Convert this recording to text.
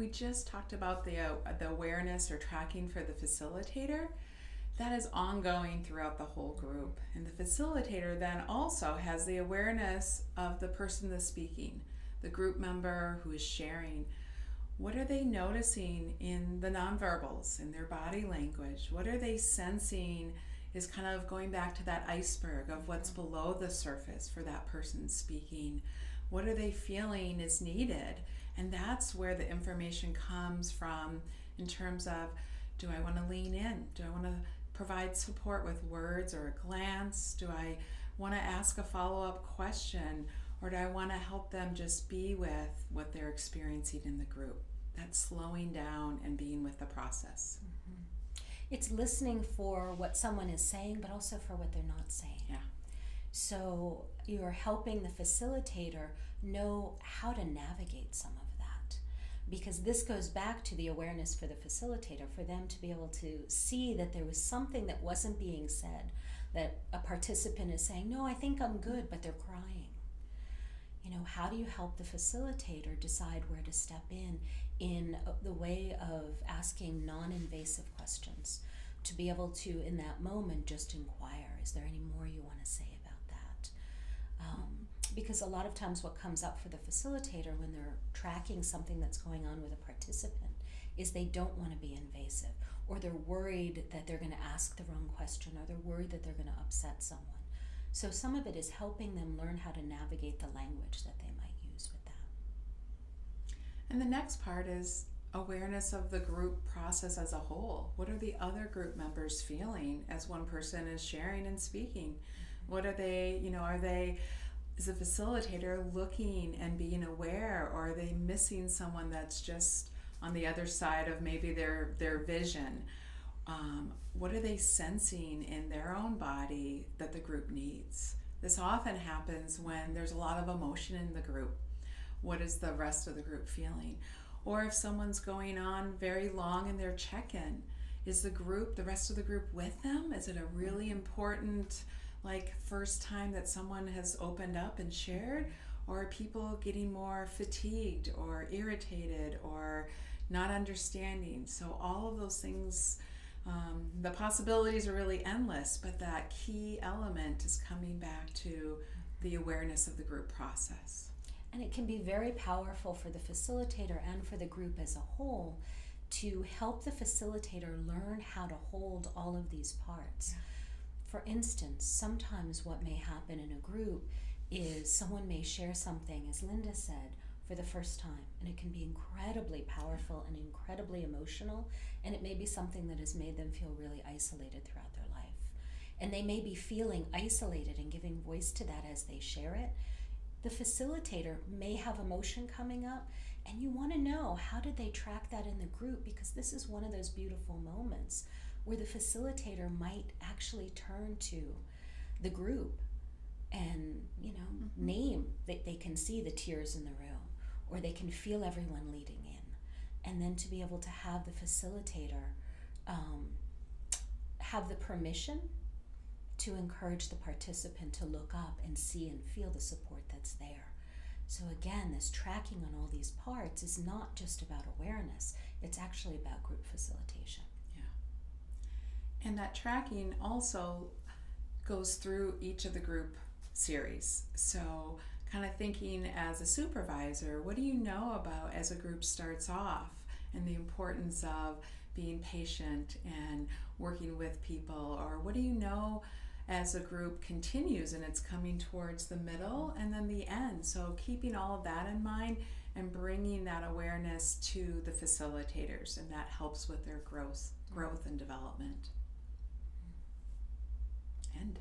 We just talked about the awareness or tracking for the facilitator. That is ongoing throughout the whole group. And the facilitator then also has the awareness of the person that's speaking, the group member who is sharing. What are they noticing in the nonverbals, in their body language? What are they sensing is kind of going back to that iceberg of what's below the surface for that person speaking? What are they feeling is needed? And that's where the information comes from in terms of, do I want to lean in? Do I want to provide support with words or a glance? Do I want to ask a follow-up question? Or do I want to help them just be with what they're experiencing in the group? That's slowing down and being with the process. It's listening for what someone is saying, but also for what they're not saying. Yeah. So you're helping the facilitator know how to navigate some of that. Because this goes back to the awareness for the facilitator, for them to be able to see that there was something that wasn't being said, that a participant is saying, no, I think I'm good, but they're crying. How do you help the facilitator decide where to step in the way of asking non-invasive questions, to be able to, in that moment, just inquire, is there any more you want to say about that? Because a lot of times what comes up for the facilitator when they're tracking something that's going on with a participant is they don't want to be invasive, or they're worried that they're going to ask the wrong question, or they're worried that they're going to upset someone. So some of it is helping them learn how to navigate the language that they might use with that. And the next part is awareness of the group process as a whole. What are the other group members feeling as one person is sharing and speaking? What are they, is the facilitator looking and being aware, or are they missing someone that's just on the other side of maybe their vision? What are they sensing in their own body that the group needs? This often happens when there's a lot of emotion in the group. What is the rest of the group feeling? Or if someone's going on very long in their check-in, is the rest of the group with them? Is it a really important, first time that someone has opened up and shared? Or are people getting more fatigued or irritated or not understanding? So all of those things, the possibilities are really endless, but that key element is coming back to the awareness of the group process. And it can be very powerful for the facilitator and for the group as a whole to help the facilitator learn how to hold all of these parts. Yeah. For instance, sometimes what may happen in a group is someone may share something, as Linda said, for the first time, and it can be incredibly powerful and incredibly emotional, and it may be something that has made them feel really isolated throughout their life. And they may be feeling isolated and giving voice to that as they share it. The facilitator may have emotion coming up, and you want to know, how did they track that in the group? Because this is one of those beautiful moments where the facilitator might actually turn to the group and, name that they can see the tears in the room, or they can feel everyone leading in. And then to be able to have the facilitator have the permission to encourage the participant to look up and see and feel the support that's there. So again, this tracking on all these parts is not just about awareness, it's actually about group facilitation. Yeah. And that tracking also goes through each of the group series. So kind of thinking as a supervisor, what do you know about as a group starts off, and the importance of being patient and working with people? Or what do you know as a group continues and it's coming towards the middle and then the end? So keeping all of that in mind and bringing that awareness to the facilitators, and that helps with their growth and development. End.